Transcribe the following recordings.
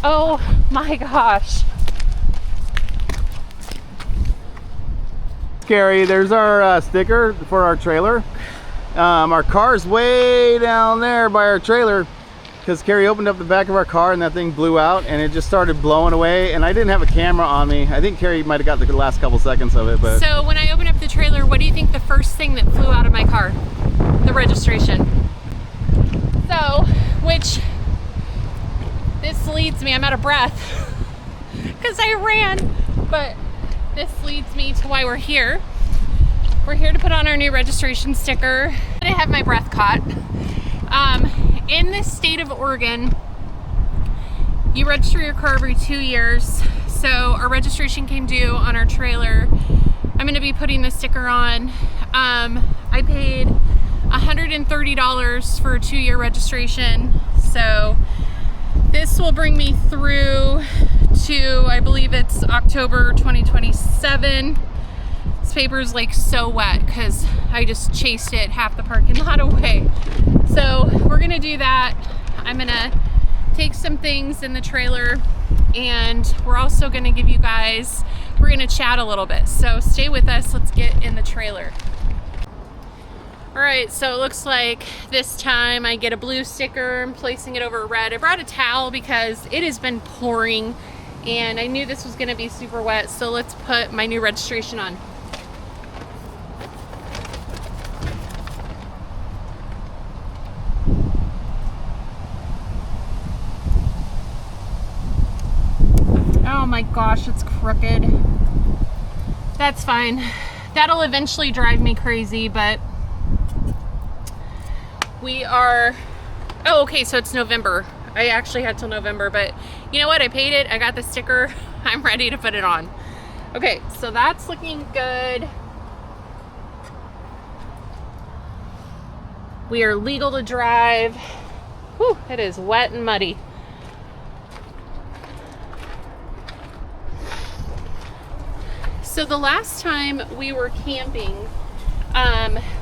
Oh my gosh. Carrie, there's our sticker for our trailer. Our car's way down there by our trailer because Carrie opened up the back of our car and that thing blew out and it just started blowing away, and I didn't have a camera on me. I think Carrie might have got the last couple seconds of it. But so when I opened up the trailer, what do you think the first thing that flew out of my car? The registration. So, which this leads me, I'm out of breath because I ran, but this leads me to why we're here. We're here to put on our new registration sticker. I have my breath caught. In this state of Oregon, you register your car every 2 years. So our registration came due on our trailer. I'm gonna be putting the sticker on. I paid $130 for a 2-year registration. So this will bring me through to, I believe it's October 2027. This paper is like so wet because I just chased it half the parking lot away. So we're gonna do that. I'm gonna take some things in the trailer, and we're also gonna give you guys, we're gonna chat a little bit. So stay with us, let's get in the trailer. All right, so it looks like this time I get a blue sticker. I'm placing it over a red. I brought a towel because it has been pouring and I knew this was gonna be super wet. So let's put my new registration on. Oh my gosh, it's crooked. That's fine. That'll eventually drive me crazy, but we are, oh, okay, so it's November. I actually had till November, but you know what? I paid it, I got the sticker, I'm ready to put it on. Okay, so that's looking good. We are legal to drive. Whew, it is wet and muddy. So the last time we were camping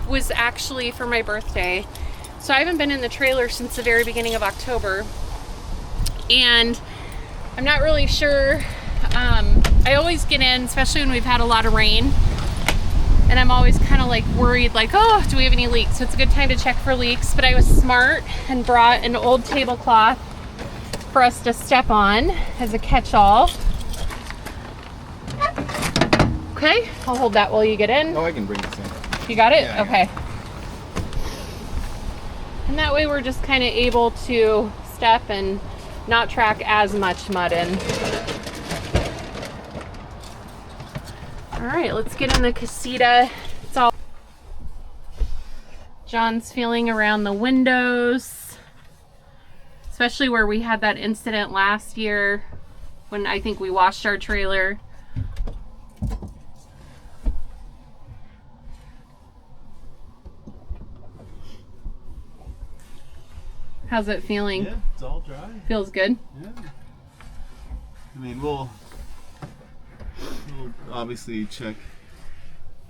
was actually for my birthday. So I haven't been in the trailer since the very beginning of October. And I'm not really sure. I always get in, especially when we've had a lot of rain. And I'm always kind of like worried, like, oh, do we have any leaks? So it's a good time to check for leaks. But I was smart and brought an old tablecloth for us to step on as a catch-all. Okay, I'll hold that while you get in. oh, I can bring this in. You got it? Yeah, okay. And that way we're just kind of able to step and not track as much mud in. All right, let's get in the Casita. It's all, John's feeling around the windows, especially where we had that incident last year when I think we washed our trailer. How's it feeling? Yeah, it's all dry. Feels good? Yeah. I mean, we'll obviously check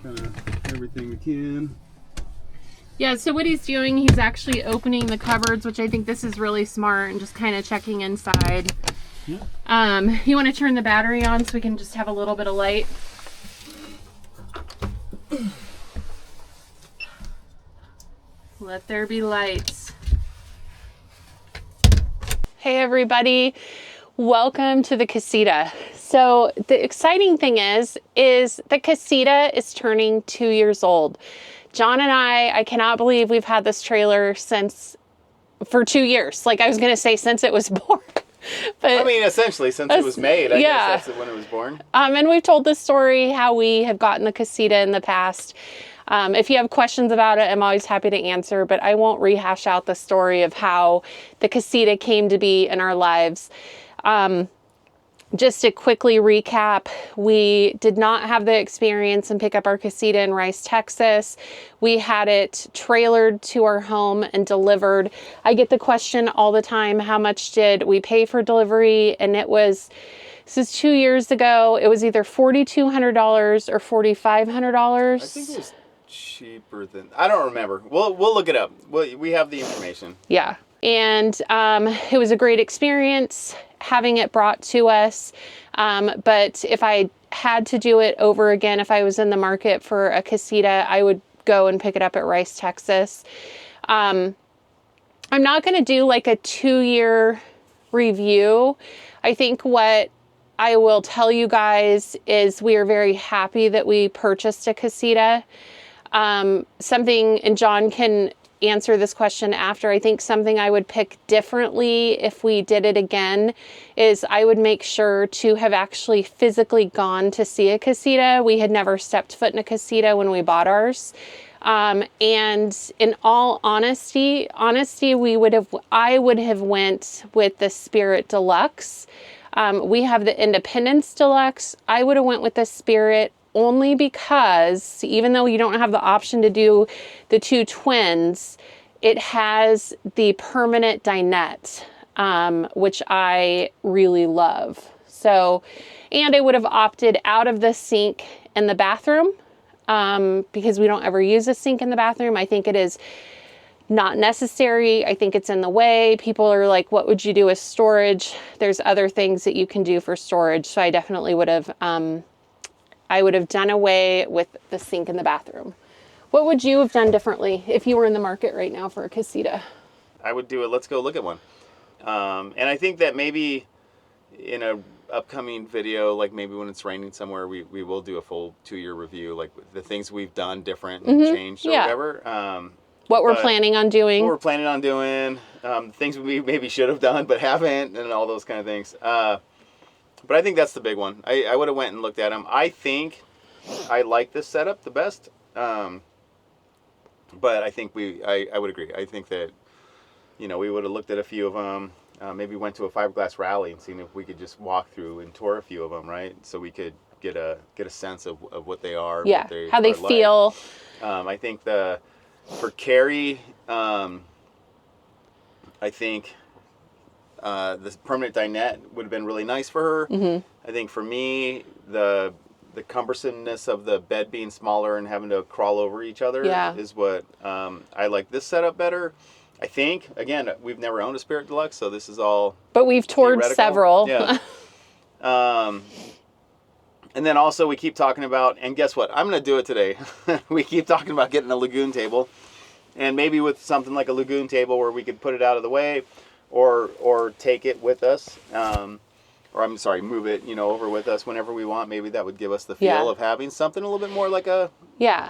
kind of everything we can. Yeah, so what he's doing, he's actually opening the cupboards, which I think this is really smart, and just kind of checking inside. Yeah. You want to turn the battery on so we can just have a little bit of light? Let there be lights. Hey everybody, welcome to the Casita. So the exciting thing is the Casita is turning 2 years old. John and I cannot believe we've had this trailer for 2 years. Like I was gonna say since it was born. But I mean, essentially, since it was made, I guess that's when it was born. And we've told this story, how we have gotten the Casita in the past. If you have questions about it, I'm always happy to answer, but I won't rehash out the story of how the Casita came to be in our lives. Just to quickly recap, we did not have the experience and pick up our Casita in Rice, Texas. We had it trailered to our home and delivered. I get the question all the time, how much did we pay for delivery? And this is 2 years ago. It was either $4,200 or $4,500. I think it was cheaper than, I don't remember. We'll look it up. We have the information. Yeah. And it was a great experience. having it brought to us. But if I had to do it over again, if I was in the market for a Casita, I would go and pick it up at Rice, Texas. I'm not going to do like a 2-year review. I think what I will tell you guys is we are very happy that we purchased a Casita. Something, and John can answer this question after, I think something I would pick differently if we did it again is I would make sure to have actually physically gone to see a Casita. We had never stepped foot in a Casita when we bought ours. And in all honesty, I would have went with the Spirit Deluxe. We have the Independence Deluxe. I would have went with the Spirit only because even though you don't have the option to do the 2 twins, it has the permanent dinette, which I really love. So, and I would have opted out of the sink in the bathroom, because we don't ever use a sink in the bathroom. I think it is not necessary. I think it's in the way. People are like, what would you do with storage? There's other things that you can do for storage. So I definitely would have, I would have done away with the sink in the bathroom. What would you have done differently if you were in the market right now for a Casita? I would do it. Let's go look at one. And I think that maybe in a upcoming video, like maybe when it's raining somewhere, we will do a full 2-year review, like the things we've done different and changed or whatever. What we're planning on doing. What we're planning on doing. Things we maybe should have done but haven't, and all those kind of things. But I think that's the big one. I would have went and looked at them. I think I like this setup the best. But I think I would agree. I think that, we would have looked at a few of them. Maybe went to a fiberglass rally and seen if we could just walk through and tour a few of them, right? So we could get a sense of what they are. Yeah, what how they feel. I think for Carrie, I think this permanent dinette would have been really nice for her. Mm-hmm. I think for me, the cumbersomeness of the bed being smaller and having to crawl over each other is what I like this setup better. I think, again, we've never owned a Spirit Deluxe, so this is all but we've toured several. Yeah. And then also we keep talking about, and guess what? I'm going to do it today. We keep talking about getting a lagoon table, and maybe with something like a lagoon table where we could put it out of the way, or take it with us, move it, over with us whenever we want. Maybe that would give us the feel of having something a little bit more like a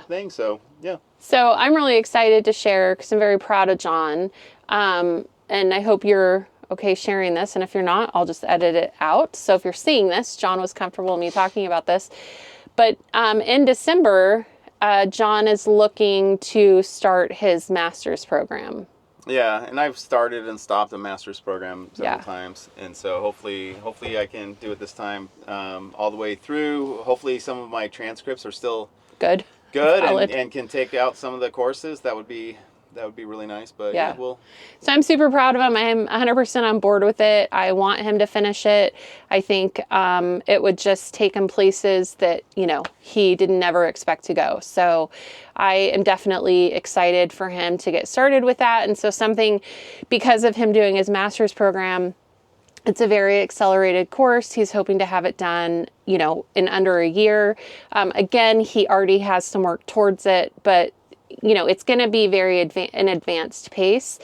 thing. So, yeah. So I'm really excited to share because I'm very proud of John. And I hope you're okay sharing this. And if you're not, I'll just edit it out. So if you're seeing this, John was comfortable in me talking about this. But in December, John is looking to start his master's program. Yeah, and I've started and stopped a master's program several times, and so hopefully I can do it this time all the way through. Hopefully some of my transcripts are still good and can take out some of the courses. That would be really nice. But So I'm super proud of him. I'm 100% on board with it. I want him to finish it. I think it would just take him places that he didn't never expect to go. So I am definitely excited for him to get started with that. And so because of him doing his master's program, it's a very accelerated course. He's hoping to have it done, in under a year. Again, he already has some work towards it, but it's going to be very an advanced pace.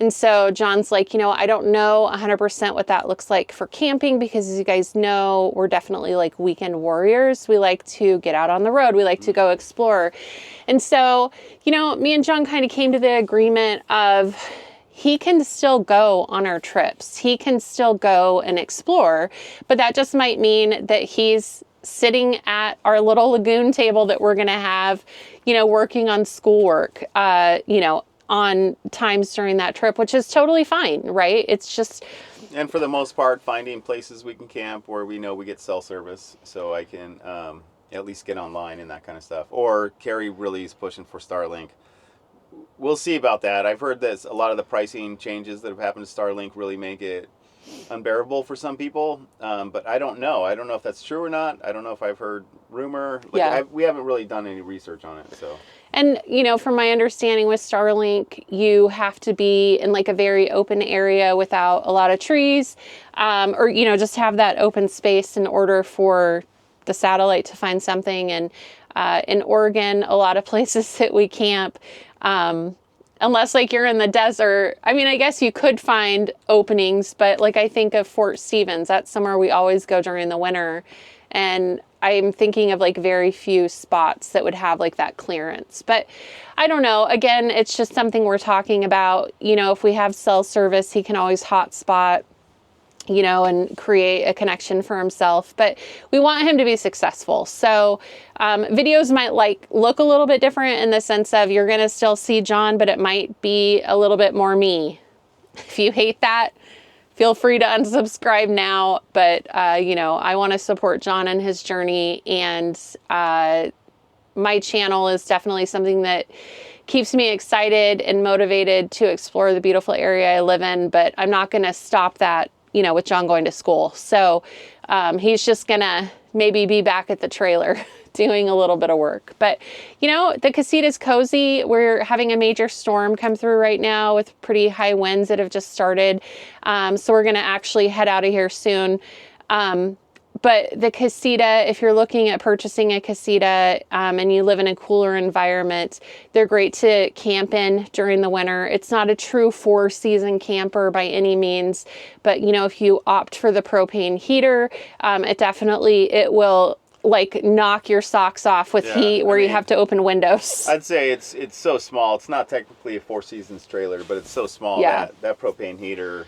And so John's like, I don't know 100% what that looks like for camping, because as you guys know, we're definitely like weekend warriors. We like to get out on the road. We like to go explore. And so, me and John kind of came to the agreement of he can still go on our trips. He can still go and explore, but that just might mean that he's sitting at our little lagoon table that we're going to have, working on schoolwork, on times during that trip, which is totally fine, right? It's just... And for the most part, finding places we can camp where we know we get cell service, so I can at least get online and that kind of stuff. Or Carrie really is pushing for Starlink. We'll see about that. I've heard that a lot of the pricing changes that have happened to Starlink really make it unbearable for some people, but I don't know. I don't know if that's true or not. I don't know if I've heard rumor. We haven't really done any research on it. So. And, you know, from my understanding with Starlink, you have to be in like a very open area without a lot of trees, or, you know, just have that open space in order for the satellite to find something. And in Oregon, a lot of places that we camp, unless like you're in the desert, I mean, I guess you could find openings, but like I think of Fort Stevens, that's somewhere we always go during the winter. And I'm thinking of like very few spots that would have like that clearance. But I don't know. Again, it's just something we're talking about. You know, if we have cell service, he can always hotspot, you know, and create a connection for himself. But we want him to be successful. So videos might like look a little bit different in the sense of you're going to still see John, but it might be a little bit more me. If you hate that, feel free to unsubscribe now, but, you know, I want to support John and his journey, and my channel is definitely something that keeps me excited and motivated to explore the beautiful area I live in, but I'm not going to stop that, you know, with John going to school. So he's just going to maybe be back at the trailer doing a little bit of work. But, you know, the Casita's cozy. We're having a major storm come through right now with pretty high winds that have just started. So we're going to actually head out of here soon. But the Casita, if you're looking at purchasing a Casita and you live in a cooler environment, they're great to camp in during the winter. It's not a true 4-season camper by any means, but, you know, if you opt for the propane heater, it will like knock your socks off with heat where you have to open windows. I'd say it's so small. It's not technically a 4 Seasons trailer, but it's so small that propane heater,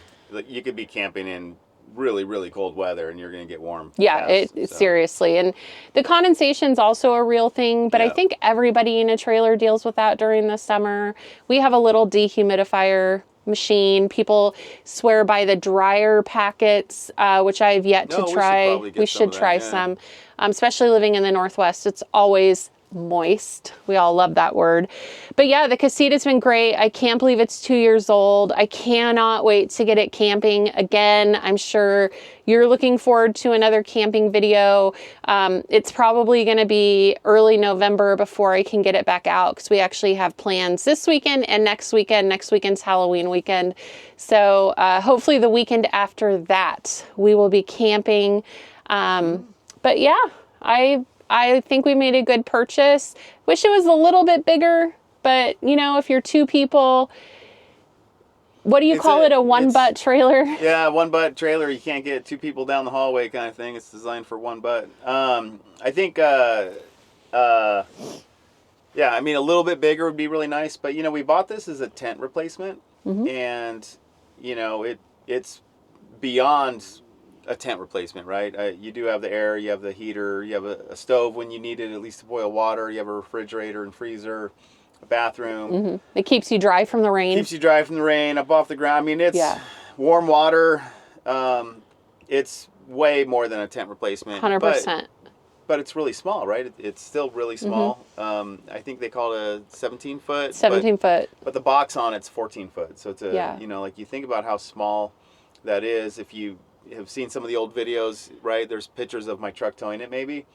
you could be camping in really, really cold weather and you're going to get warm. Yeah, seriously. And the condensation's also a real thing, but I think everybody in a trailer deals with that during the summer. We have a little dehumidifier machine. People swear by the dryer packets, which I've yet to try. We should try some, especially living in the Northwest. It's always moist. We all love that word. But yeah, the Casita's been great. I can't believe it's 2 years old. I cannot wait to get it camping again. I'm sure you're looking forward to another camping video. It's probably going to be early November before I can get it back out, because we actually have plans this weekend and next weekend. Next weekend's Halloween weekend. So hopefully the weekend after that, we will be camping. But yeah, I think we made a good purchase. Wish it was a little bit bigger, but you know, if you're 2 people, what do you call it? A one-butt trailer? Yeah, one-butt trailer. You can't get 2 people down the hallway kind of thing. It's designed for one butt. I think, yeah, I mean, a little bit bigger would be really nice, but you know, we bought this as a tent replacement, and you know, it's beyond a tent replacement, right? You do have the air, you have the heater, you have a stove when you need it, at least to boil water, you have a refrigerator and freezer, a bathroom. It keeps you dry from the rain. Keeps you dry from the rain, up off the ground. I mean, it's warm water. It's way more than a tent replacement. 100%. But it's really small, right? It's still really small. I think they call it a 17 foot. 17 foot. But the box on it's 14 foot. So it's a, you know, like you think about how small that is. If you have seen some of the old videos, right? There's pictures of my truck towing it maybe.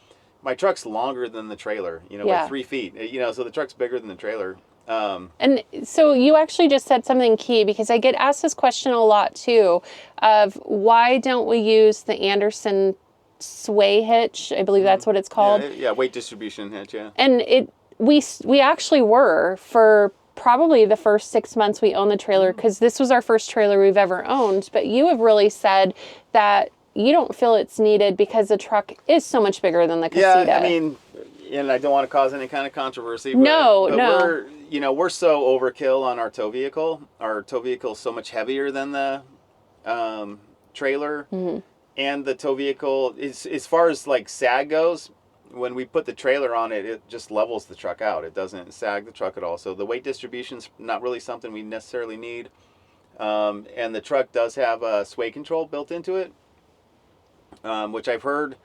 My truck's longer than the trailer, you know, like 3 feet, you know, so the truck's bigger than the trailer. And so you actually just said something key, because I get asked this question a lot too, of why don't we use the Anderson sway hitch? I believe that's what it's called. Yeah, weight distribution hitch, And we actually were for probably the first 6 months we owned the trailer, because this was our first trailer we've ever owned. But you have really said that you don't feel it's needed because the truck is so much bigger than the Casita. Yeah, I mean, and I don't want to cause any kind of controversy. But, no. We're so overkill on our tow vehicle. Our tow vehicle is so much heavier than the trailer. And the tow vehicle, as far as like sag goes, when we put the trailer on it, it just levels the truck out. It doesn't sag the truck at all. So the weight distribution's not really something we necessarily need. And the truck does have a sway control built into it, which I've heard,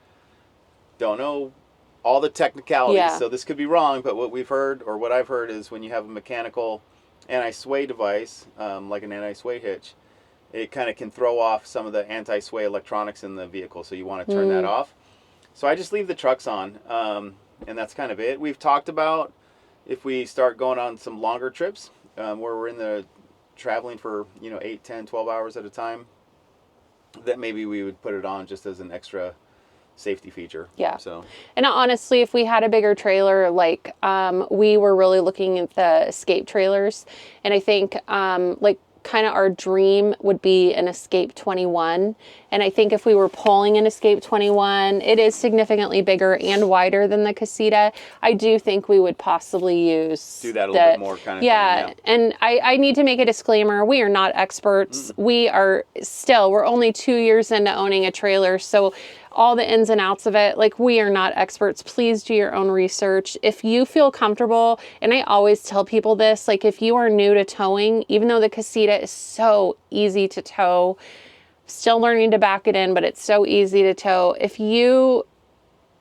don't know all the technicalities, so this could be wrong, but what we've heard, or what I've heard, is when you have a mechanical anti-sway device, like an anti-sway hitch, it kind of can throw off some of the anti-sway electronics in the vehicle, so you want to turn that off. So I just leave the trucks on, and that's kind of it. We've talked about if we start going on some longer trips where we're in the traveling for 8, 10, 12 hours at a time, that maybe we would put it on just as an extra safety feature. Yeah. So, and honestly, if we had a bigger trailer, like we were really looking at the Escape trailers, and I think like kind of our dream would be an Escape 21. And I think if we were pulling an Escape 21, it is significantly bigger and wider than the Casita. I do think we would possibly do that a little bit more kind of thing. Yeah. And I need to make a disclaimer. We are not experts. We are we're only 2 years into owning a trailer. So all the ins and outs of it, like, we are not experts. Please do your own research. If you feel comfortable, and I always tell people this, like, if you are new to towing, even though the Casita is so easy to tow, still learning to back it in, but it's so easy to tow. If you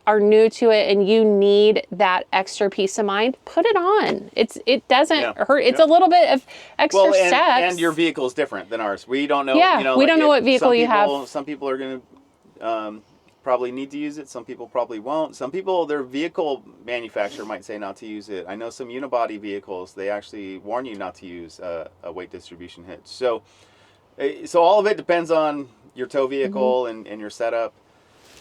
are new to it and you need that extra peace of mind, put it on. It doesn't hurt. It's a little bit of extra steps. And your vehicle is different than ours. We don't know. Yeah, we don't know what vehicle you have. Some people are going to probably need to use it. Some people probably won't. Some people, their vehicle manufacturer might say not to use it. I know some unibody vehicles, they actually warn you not to use a weight distribution hitch. So all of it depends on your tow vehicle and your setup.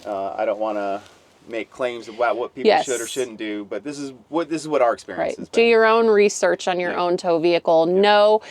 I don't want to make claims about what people should or shouldn't do, but this is what our experience has been. Do your own research on your own tow vehicle. No,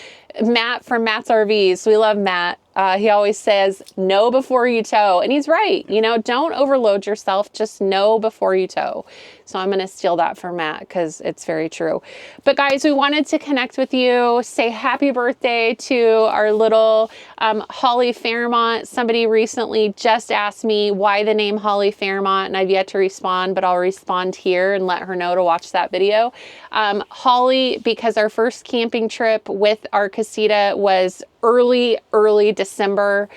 Matt from Matt's RVs, we love Matt. He always says, know before you tow. And he's right. Don't overload yourself. Just know before you tow. So I'm going to steal that from Matt because it's very true. But guys, we wanted to connect with you, say happy birthday to our little Holly Fairmont. Somebody recently just asked me why the name Holly Fairmont, and I've yet to respond, but I'll respond here and let her know to watch that video. Holly, because our first camping trip with our Casita was early December.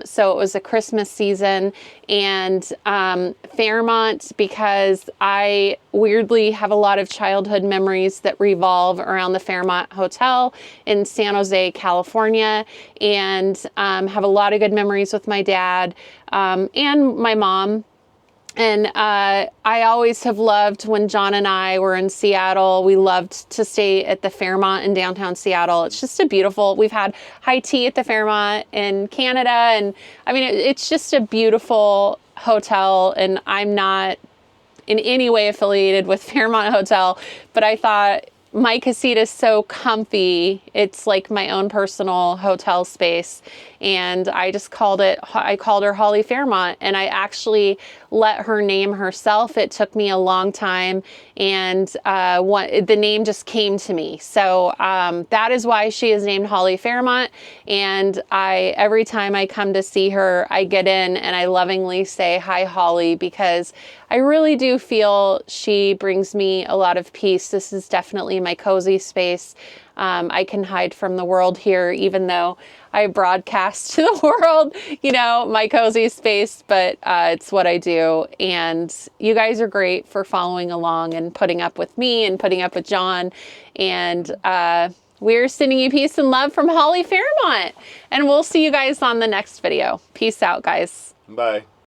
So it was a Christmas season, and Fairmont because I weirdly have a lot of childhood memories that revolve around the Fairmont Hotel in San Jose, California, and have a lot of good memories with my dad and my mom. And I always have loved when John and I were in Seattle. We loved to stay at the Fairmont in downtown Seattle. It's just we've had high tea at the Fairmont in Canada. And I mean, it's just a beautiful hotel. And I'm not in any way affiliated with Fairmont Hotel, but I thought my Casita is so comfy. It's like my own personal hotel space. And I called her Holly Fairmont, and I actually let her name herself. It took me a long time, and the name just came to me. So that is why she is named Holly Fairmont. And every time I come to see her, I get in and I lovingly say, hi, Holly, because I really do feel she brings me a lot of peace. This is definitely my cozy space. I can hide from the world here, even though I broadcast to the world, my cozy space, but it's what I do. And you guys are great for following along and putting up with me and putting up with John. And we're sending you peace and love from Holly Fairmont. And we'll see you guys on the next video. Peace out, guys. Bye.